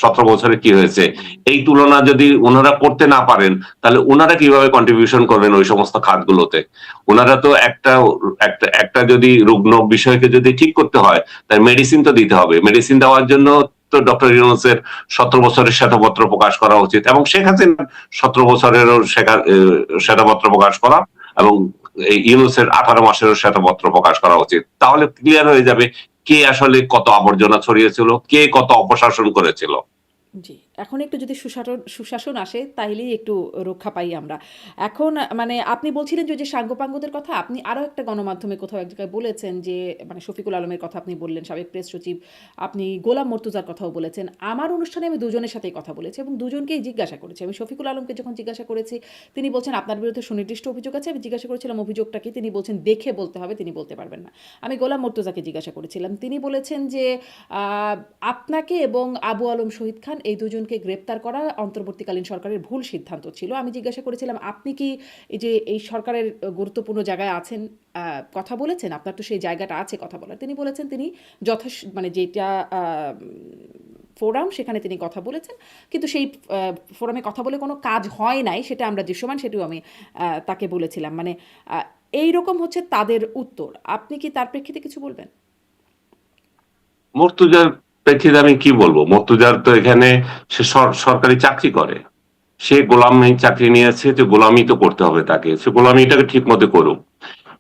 17 বছরে কি হয়েছে, এই তুলনা যদি ওনারা করতে না পারেন, তাহলে ওনারা কিভাবে কন্ট্রিবিউশন করবেন ওই সমস্ত খাতগুলোতে। ওনারা তো একটা একটা একটা যদি রুগ্ন বিষয়কে যদি ঠিক করতে হয়, তাই মেডিসিন তো দিতে হবে। মেডিসিন দেওয়ার জন্য তো ডক্টর ইউনূসের 17 বছরের শ্বেতপত্র প্রকাশ করা উচিত, এবং শেখ হাসিনার 17 বছরেরও শ্বেতপত্র প্রকাশ করা, এবং এই ইউনূসের 18 মাসেরও শ্বেতপত্র প্রকাশ করা উচিত। তাহলে ক্লিয়ার হয়ে যাবে কে আসলে কত আবর্জনা ছড়িয়েছিল, কে কত অপশাসন করেছিল। জি। এখন একটু যদি সুশাসন আসে তাইলেই একটু রক্ষা পাই আমরা। এখন মানে আপনি বলছিলেন যে, ওই যে সাঙ্গপাঙ্গদের কথা, আপনি আরো একটা গণমাধ্যমে কোথাও এক জায়গায় বলেছেন যে, মানে শফিকুল আলমের কথা আপনি বললেন, সাবেক প্রেস সচিব। আপনি গোলাম মর্তুজার কথাও বলেছেন। আমার অনুষ্ঠানে আমি দুজনের সাথেই কথা বলেছি এবং দুজনকেই জিজ্ঞাসা করেছি। আমি শফিকুল আলমকে যখন জিজ্ঞাসা করেছি, তিনি বলছেন আপনার বিরুদ্ধে সুনির্দিষ্ট অভিযোগ আছে। আমি জিজ্ঞাসা করেছিলাম অভিযোগটা কি? তিনি বলছেন দেখে বলতে হবে, তিনি বলতে পারবেন না। আমি গোলাম মর্তুজাকে জিজ্ঞাসা করেছিলাম। তিনি বলেছেন যে আপনাকে এবং আবু আলম শহীদ খান এই দুজনকে গ্রেপ্তার করা অন্তর্বর্তীকালীন সরকারের ভুল সিদ্ধান্ত ছিল। আমি জিজ্ঞাসা করেছিলাম আপনি কি এই যে এই সরকারের গুরুত্বপূর্ণ জায়গায় আছেন, কথা বলেছেন, আপনার তো সেই জায়গাটা আছে কথা বলার। তিনি বলেছেন তিনি মানে যেটা ফোরাম সেখানে তিনি কথা বলেছেন, কিন্তু সেই ফোরামে কথা বলে কোনো কাজ হয় নাই, সেটা আমরা দৃশ্যমান, সেটিও আমি তাকে বলেছিলাম। মানে এই রকম হচ্ছে তাদের উত্তর। আপনি কি তার প্রেক্ষিতে কিছু বলবেন? মর্তুজার প্রেক্ষিতে আমি কি বলবো? মর্তুজার তো এখানে সে সরকারি চাকরি করে। সে গোলামি চাকরি নিয়েছে, যে গোলামি তো করতে হবে তাকে। সে গোলামিটাকে ঠিক মতো করুক।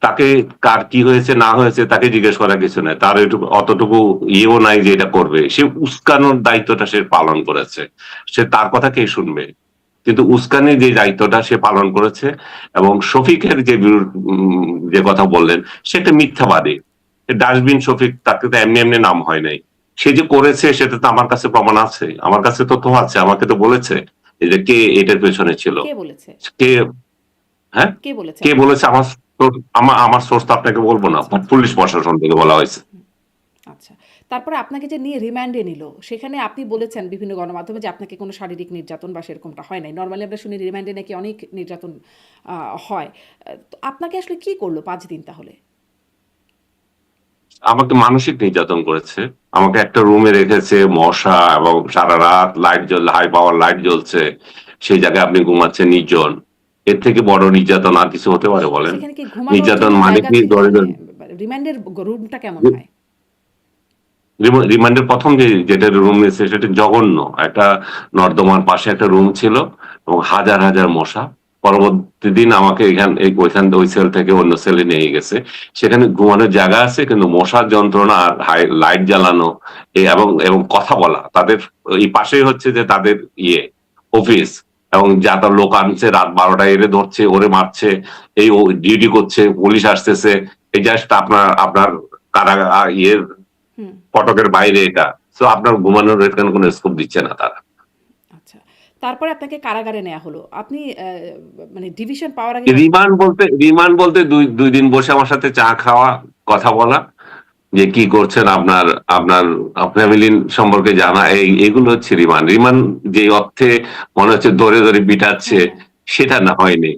তাকে কার কি হয়েছে না হয়েছে তাকে জিজ্ঞেস করার কিছু নাই। তার অতটুকু ইয়েও নাই যে এটা করবে। সে উস্কানোর দায়িত্বটা সে পালন করেছে। সে তার কথা কে শুনবে? কিন্তু উস্কানির যে দায়িত্বটা সে পালন করেছে, এবং শফিকের যে কথা বললেন, সে একটা মিথ্যাবাদী। ডাস্টবিন শফিক, তাকে তো এমনি এমনি নাম হয় নাই। সে যে করেছে সেটা তো আমার কাছে প্রমাণ আছে, আমার কাছে তথ্য আছে, আমাকে তো বলেছে যে কে এটার পেছনে ছিল। কে বলেছে? কে? হ্যাঁ, কে বলেছে কে আপনাকে? বলেছে? আমার সোর্স তো আপনাকে বলবো না, আচ্ছা, আচ্ছা। পুলিশ প্রশাসন থেকে বলা হয়েছে। আচ্ছা। তারপরে আপনাকে যে নিয়ে রিমান্ডে নিল, সেখানে আপনি বলেছেন বিভিন্ন গণমাধ্যমে যে আপনাকে কোনো শারীরিক নির্যাতন বা সেরকমটা হয় নাই। নরমালি আমরা শুনি রিমান্ডে নাকি অনেক নির্যাতন হয়। তো আপনাকে আসলে কি করলো ৫ দিন তাহলে? আমাকে মানসিক নির্যাতন করেছে। আমাকে একটা রুমে রেখেছে, মশা এবং সারা রাত লাইট হাই পাওয়ার লাইট জ্বলছে। সেই জায়গায় আপনি ঘুমাচ্ছেন নির্জন। এর থেকে বড় নির্যাতন আর কিছু হতে পারে বলেন? সেখানে কি ঘুমানোর নির্যাতন জন্য মানে জায়গা কি? ছিল? ধরে মানে রিমান্ডের রুমটা কেমন হয়? রিমান্ডের প্রথম যেটা রুম নিয়েছে সেটা জঘন্য। একটা নর্দমার পাশে একটা রুম ছিল, এবং হাজার হাজার মশা। পরবর্তী দিন আমাকে ওই সেল থেকে অন্য সেলে নিয়ে গেছে। সেখানে ঘুমানোর জায়গা আছে, কিন্তু মশার যন্ত্রণা আর লাইট জ্বালানো, এবং এবং কথা বলা, তাদের এই পাশেই হচ্ছে যে তাদের অফিস, এবং যা তার লোক আনছে রাত 12টায় এনে ধরছে, ওরে মারছে, এই ডিউটি করছে, পুলিশ আসতেছে। এই জাস্ট আপনার কারা ইয়ের হুম, ফটকের বাইরে এটা। সো আপনার ঘুমানোর এখানে কোনো স্কোপ দিচ্ছে না তারা। আচ্ছা। তারপরে আপনাকে কারাগারে নেয়া হলো। আপনি মানে ডিভিশন পাওয়ার আগে রিমান্ড বলতে ২ দিন বসে আমার সাথে চা খাওয়া, কথা বলা, যে কি করছেন, আপনার আপনার ফ্যামিলি সম্পর্কে জানা, এগুলো হচ্ছে রিমান্ড। রিমান্ড যে অর্থে মনে হচ্ছে ধরে ধরে পিটাচ্ছে, হ্যাঁ, হ্যাঁ। সেটা না, হয়নি।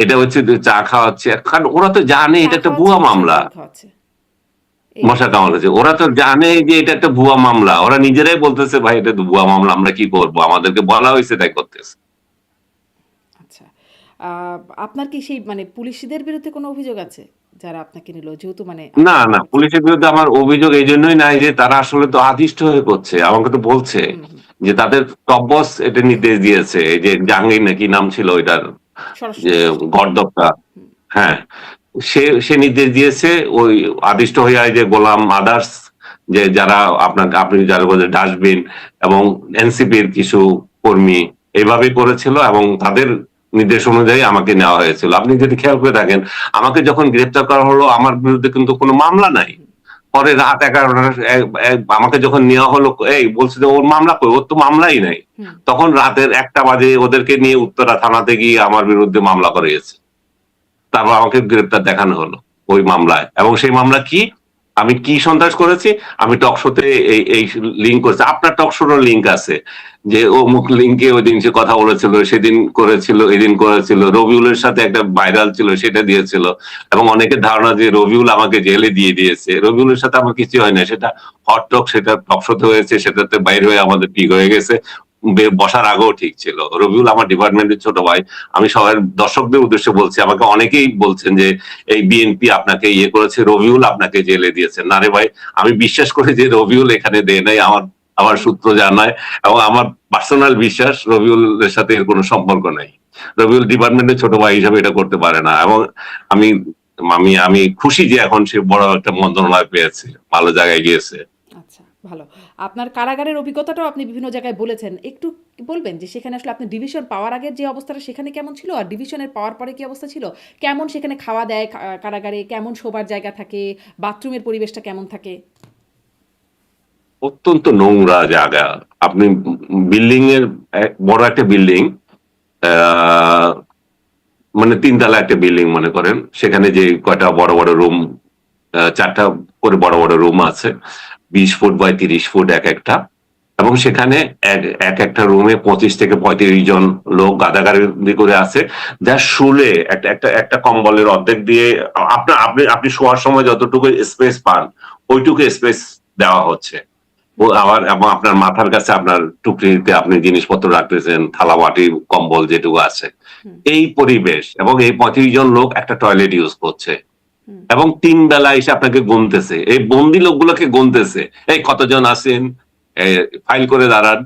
এটা হচ্ছে যে চা খাওয়াচ্ছে, কারণ ওরা তো জানে চা এটা একটা খাওয়াচ্ছে, ভুয়া মশার মামলা। কামড় খাওয়াচ্ছে। এই মশা কামড়াচ্ছে, ওরা তো জানে যে এটা একটা ভুয়া মামলা। ওরা নিজেরাই বলতেছে ভাই এটা তো ভুয়া মামলা, আমরা কি করবো, আমাদেরকে বলা হয়েছে তাই করতেছে। আচ্ছা। আপনার কি সেই মানে পুলিশদের বিরুদ্ধে কোনো অভিযোগ আছে যারা আপনাকে নিল, যেহেতু মানে না, আপনাকে না, নিয়েছে? পুলিশের বিরুদ্ধে আমার অভিযোগ এইজন্যই নাই যে তারা আসলে তো আদিষ্ট হয়ে করছে। আমাকে তো বলছে হুম, হুম। যে তাদের টপ বস এটা নির্দেশ দিয়েছে। এই যে জাহাঙ্গীর নাকি নাম ছিল ওইটার, যে স্বরাষ্ট্রমন্ত্রী। গর্দভটা, হুম, হ্যাঁ, সে নির্দেশ দিয়েছে ওই আদিষ্ট হইয়া এই যে গোলাম আদার্স, যে যারা আপনি যারা বলে ডাস্টবিন এবং এনসিপির কিছু কর্মী এভাবে করেছিল এবং তাদের নির্দেশ অনুযায়ী আমাকে নেওয়া হয়েছিল। আপনি যদি খেয়াল করে থাকেন, আমাকে যখন গ্রেপ্তার করা হলো আমার বিরুদ্ধে কিন্তু কোনো মামলা নাই। হুম, পরে রাত 11টা আমাকে যখন নেওয়া হলো, এই বলছে যে ওর মামলা কই, ওর তো মামলাই নাই। হুম, তখন রাতের 1টা বাজে ওদেরকে নিয়ে উত্তরা থানাতে গিয়ে আমার বিরুদ্ধে মামলা করিয়েছে। তারপর আমাকে গ্রেপ্তার দেখানো হলো ওই মামলায়। এবং সেই মামলা কি, আমি কি সন্ত্রাস করেছি, আমি টক শোতে এই লিঙ্ক করেছি। আপনার টক শোর লিঙ্ক আছে যে অমুক লিঙ্কে ওই দিন সে কথা বলেছিল, সেদিন করেছিল, এদিন করেছিল, রবিউলের সাথে একটা ভাইরাল ছিল সেটা দিয়েছিল। এবং অনেকের ধারণা যে রবিউল আমাকে জেলে দিয়ে দিয়েছে। রবিউলের সাথে আমার কিছু হয় না, সেটা হট টক, সেটা টক শোতে হয়েছে, সেটাতে বাইরে হয়ে আমাদের ঠিক হয়ে গেছে। বসার আগেও ঠিক ছিল। রবিউল আমার ডিপার্টমেন্টের ছোট ভাই। আমি সবাই দর্শকদের উদ্দেশ্যে বলছি, আমাকে অনেকেই বলছেন যে এই বিএনপি আপনাকে ইয়ে করেছে, রবিউল আপনাকে জেলে দিয়েছে। না রে ভাই, আমি বিশ্বাস করি যে রবিউল এখানে দেয় নাই। আমার আমার হুম, সূত্র জানায় এবং আমার পার্সোনাল বিশ্বাস রবিউলের সাথে এর কোনো সম্পর্ক নাই। রবিউল ডিপার্টমেন্টের ছোট ভাই হিসাবে এটা করতে পারে না। এবং আমি আমি আমি খুশি যে এখন সে বড় একটা মন্ত্রণালয় পেয়েছে, ভালো জায়গায় গিয়েছে। আচ্ছা, ভালো। আপনার কারাগারের অভিজ্ঞতাটাও আপনি বিভিন্ন জায়গায় বলেছেন। একটু বলবেন যে সেখানে আসলে আপনি ডিভিশন পাওয়ার আগের যে অবস্থাটা সেখানে কেমন ছিল? আর ডিভিশনের পাওয়ার পরে কি অবস্থা ছিল? কেমন সেখানে খাওয়া দেয় কারাগারে? কেমন শোবার জায়গা থাকে? বাথরুমের পরিবেশটা কেমন থাকে? অত্যন্ত নোংরা জায়গা। আপনি বিল্ডিং এর, বড় একটা বিল্ডিং, আহ মানে 3 তলা একটা বিল্ডিং মনে করেন, সেখানে যে কয়টা বড় বড় রুম, 4টা করে বড় বড় রুম আছে, 20 ফুট বাই 30 ফুট এক একটা। এবং সেখানে এক একটা রুমে 25 থেকে 35 জন লোক গাদাগাদি করে আছে, যা শুলে একটা একটা একটা কম্বলের অর্ধেক দিয়ে আপনি শোয়ার সময় যতটুকু স্পেস পান ওইটুকু স্পেস দেওয়া হচ্ছে। ও আবার এবং আপনার মাথার কাছে আপনার টুকরিতে আপনি জিনিসপত্র রাখতেছেন, থালা বাটি কম্বল যেটুকু আছে। হুম, এই পরিবেশ, এবং এই 35 জন লোক একটা টয়লেট ইউজ করছে হুম, এবং 3 বেলা এসে আপনাকে গুনতেছে, এই বন্দি লোকগুলোকে গুনতেছে, এই কতজন আছেন, ফাইল করে দাঁড়ান,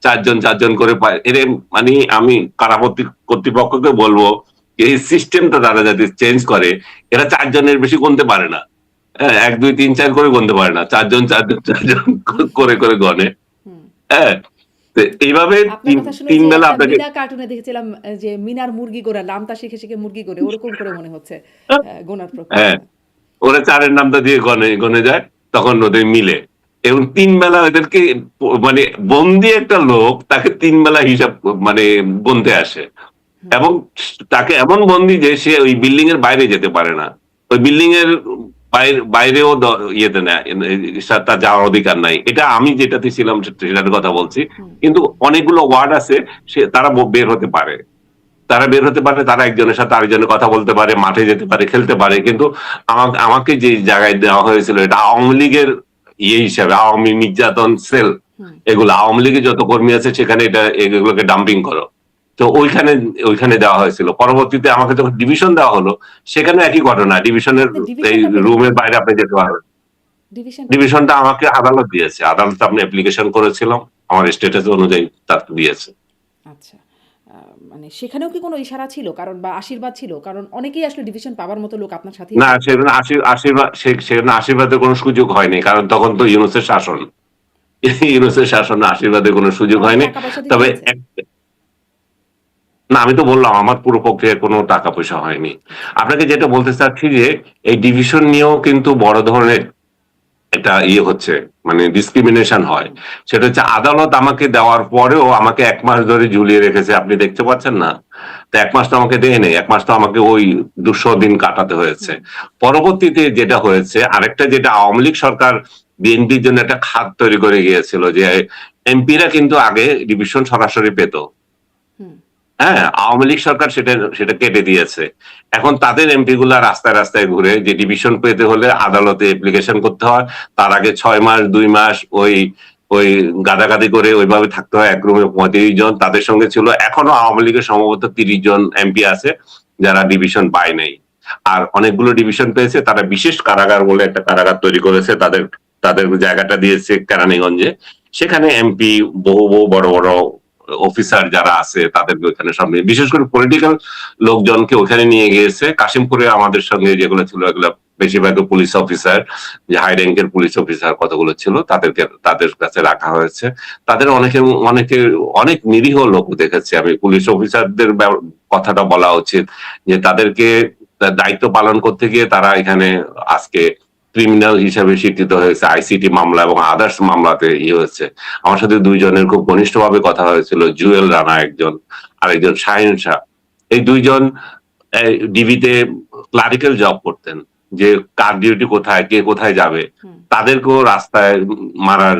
4 জন 4 জন করে এর মানে আমি কারাপত্তি কর্তৃপক্ষকে বলবো এই সিস্টেমটা তারা যাতে চেঞ্জ করে। এরা 4 জনের বেশি গুনতে পারে না। হ্যাঁ, 1 2 3 4 করে গুনতে পারে না, 4 জন 4 জন 4 জন করে করে গনে। হুম। হ্যাঁ, তো এইভাবে আপনার তিন কথা শুনে তিন যে বেলা একটা আপনাকে, মিনা কার্টুনে দেখেছিলাম, যে মিনার মুরগি গোরা নামতা শিখে শিখে মুরগি করে, ওরকম করে মনে হচ্ছে গোনার হ্যাঁ, প্রক্রিয়াটা। ওরা 4-এর নামটা দিয়ে গনে যায়, তখন ওদের মিলে। এবং 3 বেলা ওদেরকে মানে বন্দি একটা লোক তাকে 3 বেলা হিসাব মানে গুনতে আসে। হুম, এবং তাকে এমন বন্দি যে সে ওই বিল্ডিং এর বাইরে যেতে পারে না। ওই বিল্ডিং এর বাইরেও ইয়েতে না, তার যাওয়ার অধিকার নাই। এটা আমি যেটাতে ছিলাম সেটার কথা বলছি। হুম, কিন্তু অনেকগুলো ওয়ার্ড আছে, তারা বের হতে পারে। তারা বের হতে পারে, তারা একজনের সাথে আরেকজনের কথা বলতে পারে, মাঠে যেতে পারে, খেলতে পারে। কিন্তু আমাকে যে জায়গায় দেওয়া হয়েছিল এটা আওয়ামী লীগের ইয়ে হিসাবে, আওয়ামী নির্যাতন সেল, হুম। এগুলো আওয়ামী লীগের যত কর্মী আছে সেখানে এগুলোকে ডাম্পিং করো। তো ওইখানে দেওয়া হয়েছিল। পরবর্তীতে আমাকে যখন ডিভিশন দেওয়া হলো, সেখানে একই ঘটনা। ডিভিশনের আপনি এই ডিভিশনটা পেলেন রুমের কোথায়? বাইরে আপনি যেতে পারবেন। ডিভিশনটা পেলেন ডিভিশনটা কোথায়? আমাকে আদালত দিয়েছে। আদালতে আপনি অ্যাপ্লিকেশন করেছিলাম, আমার স্ট্যাটাস অনুযায়ী তাকে দিয়েছে। আচ্ছা। মানে সেখানেও কি কোনো ইশারা ছিল? কারণ বা আশীর্বাদ ছিল? কারণ অনেকেই আসলে ডিভিশন পাওয়ার মতো লোক আপনার সাথেই না, থাকতো। সেখানে সেখানে আশীর্বাদের কোনো সুযোগ হয়নি, কারণ তখন তো ইউনূসের শাসন। ইউনূসের শাসনে আশীর্বাদের কোনো সুযোগ তারা কি হয়নি। টাকা পয়সা দিতে তবে হয়েছে? না, আমি তো বললাম আমার পুরো প্রক্রিয়ায় কোনো টাকা পয়সা হয়নি। আচ্ছা। আপনাকে যেটা বলতে চাচ্ছি যে এই ডিভিশন নিয়েও কিন্তু বড় ধরনের একটা ইয়ে হচ্ছে, মানে ডিসক্রিমিনেশন হয়। হুম, সেটা হচ্ছে আদালত আমাকে দেওয়ার পরেও আমাকে 1 মাস ধরে ঝুলিয়ে রেখেছে, আপনি দেখতে পাচ্ছেন না? তো 1 মাস তো আমাকে দেয় নাই, 1 মাস তো আমাকে ওই 200 দিন কাটাতে হয়েছে। হুম, পরবর্তীতে যেটা হয়েছে, আরেকটা যেটা আওয়ামী লীগ সরকার বিএনপির জন্য একটা খাত তৈরি করে গিয়েছিল যে এমপিরা কিন্তু আগে ডিভিশন সরাসরি পেত। হুম, হ্যাঁ, আওয়ামী লীগ সরকার সেটা সেটা কেটে দিয়েছে। এখন তাদের এমপি গুলা রাস্তায় রাস্তায় ঘুরে, যে ডিভিশন পেতে হলে আদালতে অ্যাপ্লিকেশন করতে হয়, তার আগে 6 মাস 2 মাস ওই গাদাগাদি করে ওইভাবে থাকতে হয় এক রুমে ৩৫ জন, তাদের সঙ্গে ছিল এখনো আওয়ামী লীগের সম্ভবত ৩০ জন এমপি আছে যারা ডিভিশন পায় নাই। আর অনেকগুলো ডিভিশন পেয়েছে, তারা বিশেষ কারাগার বলে একটা কারাগার তৈরি করেছে, তাদের তাদের জায়গাটা দিয়েছে কেরানীগঞ্জে। সেখানে এমপি বহু বহু বড় বড় অফিসার যারা আছে তাদেরকে ওখানে সামনে, বিশেষ করে পলিটিক্যাল লোকজনকে ওখানে নিয়ে গিয়েছে। কাশিমপুরে আমাদের সঙ্গে যেগুলো ছিল এগুলো বেশিরভাগ পুলিশ অফিসার, যে হাই র্যাঙ্কের পুলিশ অফিসার কতগুলো ছিল তাদেরকে তাদের কাছে রাখা হয়েছে। তাদের অনেকে অনেকে অনেক নিরীহ লোক দেখেছি আমি। পুলিশ অফিসারদের কথাটা বলা উচিত যে তাদেরকে দায়িত্ব পালন করতে গিয়ে তারা এখানে আজকে ক্রিমিনাল হিসাবে স্বীকৃত হয়েছে, আইসিটি মামলা এবং আদার্স মামলাতে হয়েছে। আমার সাথে দুইজনের খুব ঘনিষ্ঠভাবে কথা হয়েছিল, জুয়েল রানা একজন, আরেকজন শাহিন শাহ। এই দুইজন ডিবিতে ক্লারিক্যাল জব করতেন, যে কার ডিউটি কোথায়, কে কোথায় যাবে, তাদেরকেও রাস্তায় মারার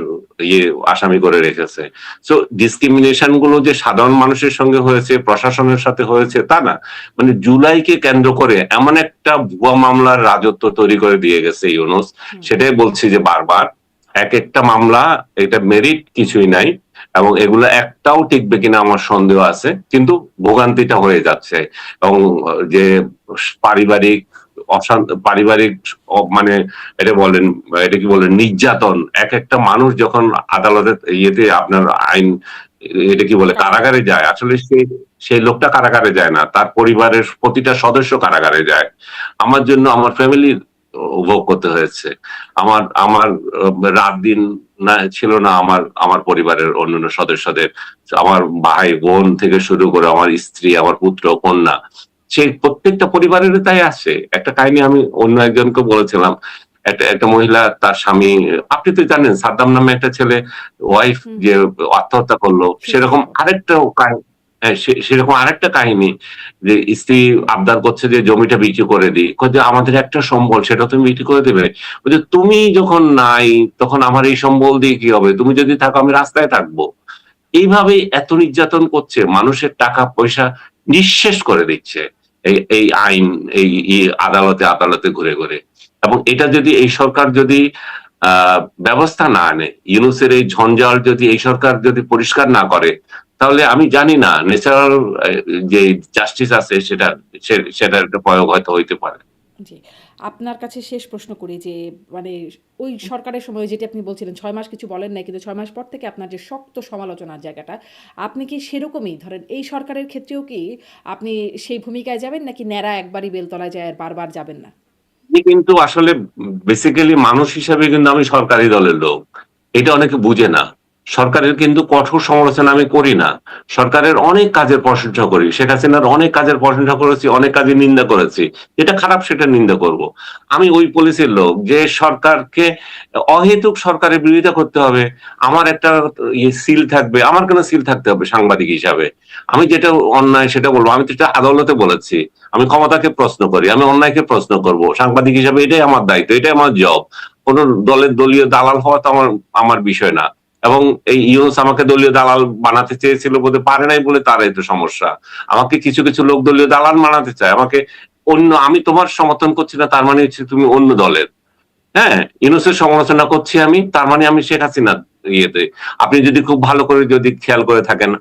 আসামি করে রেখেছে। সো ডিসক্রিমিনেশন গুলো যে সাধারণ মানুষের সঙ্গে হয়েছে, প্রশাসনের সাথে হয়েছে তা না, মানে জুলাইকে কেন্দ্র করে এমন একটা ভুয়া মামলার রাজত্ব তৈরি করে দিয়ে গেছে ইউনূস। সেটাই বলছি যে বারবার, এক একটা মামলা, এটা মেরিট কিছুই নাই এবং এগুলো একটাও টিকবে কিনা আমার সন্দেহ আছে, কিন্তু ভোগান্তিটা হয়ে যাচ্ছে। এবং যে পারিবারিক পারিবারিক মানে এটা বলেন, এটা কি বলেন, নির্যাতন, এক একটা মানুষ যখন আদালতের ইয়েতে আপনার আইন এটা কি বলে কারাগারে যায়, আসলে সেই লোকটা কারাগারে যায় না, তার পরিবারের প্রতিটা সদস্য কারাগারে যায়। আমার জন্য আমার ফ্যামিলির ভোগ করতে হয়েছে। আমার আমার রাত দিন না ছিল না আমার আমার পরিবারের অন্যান্য সদস্যদের, আমার ভাই বোন থেকে শুরু করে আমার স্ত্রী, আমার পুত্র কন্যা, সেই প্রত্যেকটা পরিবারের তাই আছে। একটা কাহিনী আমি অন্য একজনকে বলেছিলাম, একটা একটা মহিলা, তার স্বামী, আপনি তো জানেন সাদ্দাম নামে একটা ছেলে, ওয়াইফ যে আত্মহত্যা করলো, সেরকম আরেকটা সেরকম আরেকটা কাহিনী, যে স্ত্রী আবদার করছে যে জমিটা বিক্রি করে দিই, যে আমাদের একটা সম্বল, সেটা তুমি বিক্রি করে দেবে। যে তুমি যখন নাই তখন আমার এই সম্বল দিয়ে কি হবে, তুমি যদি থাকো আমি রাস্তায় থাকবো। এইভাবে এত নির্যাতন করছে, মানুষের টাকা পয়সা নিঃশেষ করে দিচ্ছে এই এই আইন, এই আদালতে আদালতে ঘুরে ঘুরে। এবং এটা যদি এই সরকার যদি ব্যবস্থা না নেয়, ইউনূসের এই ঝঞ্ঝাল যদি এই সরকার যদি পরিষ্কার না করে, তাহলে আমি জানি না ন্যাচারাল যে জাস্টিস আছে সেটার একটা প্রয়োগ হয়তো হইতে পারে। জি। আপনার কাছে শেষ প্রশ্ন করি যে মানে ওই সরকারের সময় যেটি আপনি বলছিলেন ৬ মাস কিছু বলেন নাই, কিন্তু ৬ মাস পর থেকে আপনার যে শক্ত সমালোচনার জায়গাটা, আপনি কি সেরকমই ধরেন এই সরকারের ক্ষেত্রেও কি আপনি সেই ভূমিকায় যাবেন, নাকি ন্যাড়া একবারই বেলতলায় যায় আর বারবার যাবেন না? আমি কিন্তু আসলে বেসিক্যালি মানুষ হিসেবে কিন্তু আমি সরকারি দলের লোক, এটা অনেকে বুঝে না। সরকারের কিন্তু কঠোর সমালোচনা আমি করি না, সরকারের অনেক কাজের প্রশংসা করি, শেখ হাসিনার অনেক কাজের প্রশংসা করেছি, অনেক কাজের নিন্দা করেছি। যেটা খারাপ সেটা নিন্দা করব। আমি ওই পলিসির লোক যে সরকারকে অহেতুক সরকারের বিরোধিতা করতে হবে। আমার একটা সিল থাকবে, আমার কেন সিল থাকতে হবে সাংবাদিক হিসাবে? আমি যেটা অন্যায় সেটা বলবো, আমি তো এটা আদালতে বলেছি। আমি ক্ষমতাকে প্রশ্ন করি, আমি অন্যায়কে প্রশ্ন করব। সাংবাদিক হিসাবে এটাই আমার দায়িত্ব, এটাই আমার জব। কোন দলের দলীয় দালাল হওয়া তো আমার আমার বিষয় না। এবং এই ইউনূস আমাকে দলীয় দালাল বানাতে চেয়েছিল, বলতে পারে নাই বলে তার এত সমস্যা। আমাকে কিছু কিছু লোক দলীয় দালাল বানাতে চায়, আমাকে অন্য, আমি তোমার সমর্থন করছি না তার মানে হচ্ছে তুমি অন্য দলের। হ্যাঁ, ইউনূসের সমালোচনা করছি আমি, তার মানে আমি শেখ হাসিনা ইয়েতে। আপনি যদি খুব ভালো করে যদি খেয়াল করে থাকেন,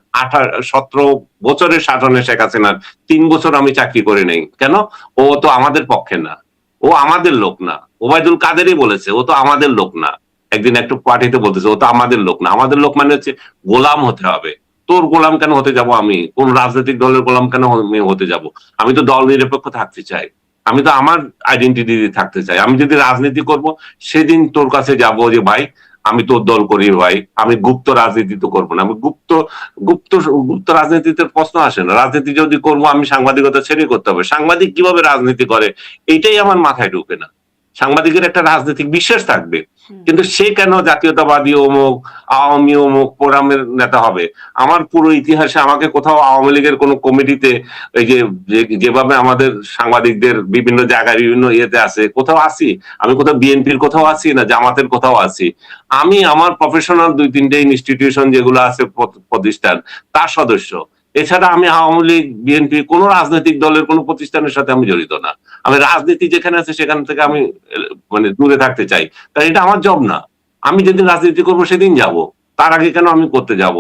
17 বছরের শাসনে শেখ হাসিনার 3 বছর আমি চাকরি করে নেই কেন? ও তো আমাদের পক্ষে না, ও আমাদের লোক না। ওবায়দুল কাদেরই বলেছে ও তো আমাদের লোক না। একদিন একটু পার্টিতে বলতেছে ও তো আমাদের লোক না। আমাদের লোক মানে হচ্ছে গোলাম হতে হবে। তোর গোলাম কেন হতে যাব আমি? কোন রাজনৈতিক দলের গোলাম কেন আমি হতে যাব? আমি তো দল নিরপেক্ষ থাকতে চাই। আমি তো আমার আইডেন্টিটি থাকতে চাই। আমি যদি রাজনীতি করব, সেদিন তোর কাছে যাব যে ভাই আমি তোর দল করি ভাই, আমি গুপ্ত রাজনীতি তো করবো না। আমি গুপ্ত গুপ্ত গুপ্ত রাজনীতিতে প্রশ্ন আসে না। রাজনীতি যদি করবো আমি সাংবাদিকতা ছেড়ে করতে হবে। সাংবাদিক কিভাবে রাজনীতি করে এইটাই আমার মাথায় ঢুকে না। সাংবাদিকের একটা রাজনৈতিক বিশ্বাস থাকবে, কিন্তু সে কেন জাতীয়তাবাদী অমুক, আওয়ামী অমুক ফোরামের নেতা হবে? আমার পুরো ইতিহাসে আমাকে কোথাও আওয়ামী লীগের কোন কমিটিতে, এই যে যেভাবে আমাদের সাংবাদিকদের বিভিন্ন জায়গায় বিভিন্ন ইয়েতে আছে, কোথাও আছি? আমি কোথাও বিএনপির কোথাও আছি না জামাতের কোথাও আছি? আমি আমার প্রফেশনাল 2-3টে ইনস্টিটিউশন যেগুলো আছে প্রতিষ্ঠান, তার সদস্য। এছাড়া আমি আওয়ামী লীগ, বিএনপি কোন রাজনৈতিক দলের কোন প্রতিষ্ঠানের সাথে আমি জড়িত না। আমি রাজনীতি যেখানে আছে সেখান থেকে আমি মানে দূরে থাকতে চাই, কারণ এটা আমার জব না। আমি যেদিন রাজনীতি করবো সেদিন যাব। তার আগে কেন আমি করতে যাব?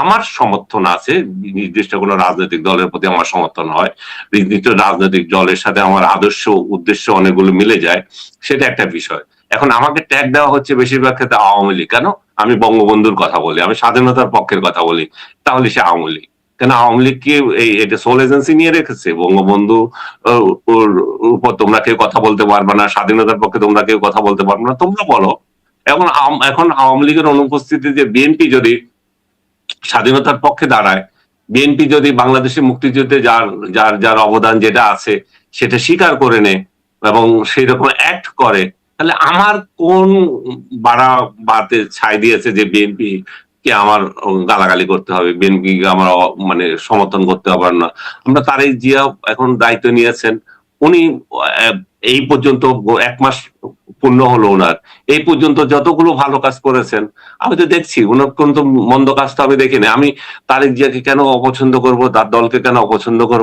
আমার সমর্থন আছে, নির্দিষ্ট কোনো রাজনৈতিক দলের প্রতি আমার সমর্থন হয়। নির্দিষ্ট রাজনৈতিক দলের সাথে আমার আদর্শ, উদ্দেশ্য অনেকগুলো মিলে যায়। সেটা একটা বিষয়। এখন আমাকে ট্যাগ দেওয়া হচ্ছে বেশিরভাগ ক্ষেত্রে আওয়ামী লীগ। কেন? আমি বঙ্গবন্ধুর কথা বলি, আমি স্বাধীনতার পক্ষের কথা বলি। তাহলে সে আওয়ামী লীগ। কেন আওয়ামী লীগ কি এটা সোল এজেন্সি নিয়ে রেখেছে? বঙ্গবন্ধু ও ওর উপর তোমরা কেউ কথা বলতে পারবে না, স্বাধীনতার পক্ষে তোমরা কেউ কথা বলতে পারবে না। তোমরা বলো। এখন আওয়ামী লীগের অনুপস্থিতিতে বিএনপি যদি স্বাধীনতার পক্ষে দাঁড়ায়, বিএনপি যদি বাংলাদেশের মুক্তিযুদ্ধে যার অবদান যেটা আছে সেটা স্বীকার করে নেয় এবং সেই রকম অ্যাক্ট করে, তাহলে আমার কোন বাতে ছাই দিয়েছে যে বিএনপি কে আমার গালাগালি করতে হবে, বিএনপি কে আমার মানে সমর্থন করতে হবে না। আমরা তারেক জিয়া এখন দায়িত্ব নিয়েছেন, উনি আহ, এই পর্যন্ত 1 মাস পূর্ণ হলো ওনার, এই পর্যন্ত যতগুলো ভালো কাজ করেছেন আমি তো দেখছি, উনার কিন্তু মন্দ কাজ তো আমি দেখিনি। আমি তারেক জিয়াকে কেন অপছন্দ করব, তার দলকে কেন অপছন্দ করব?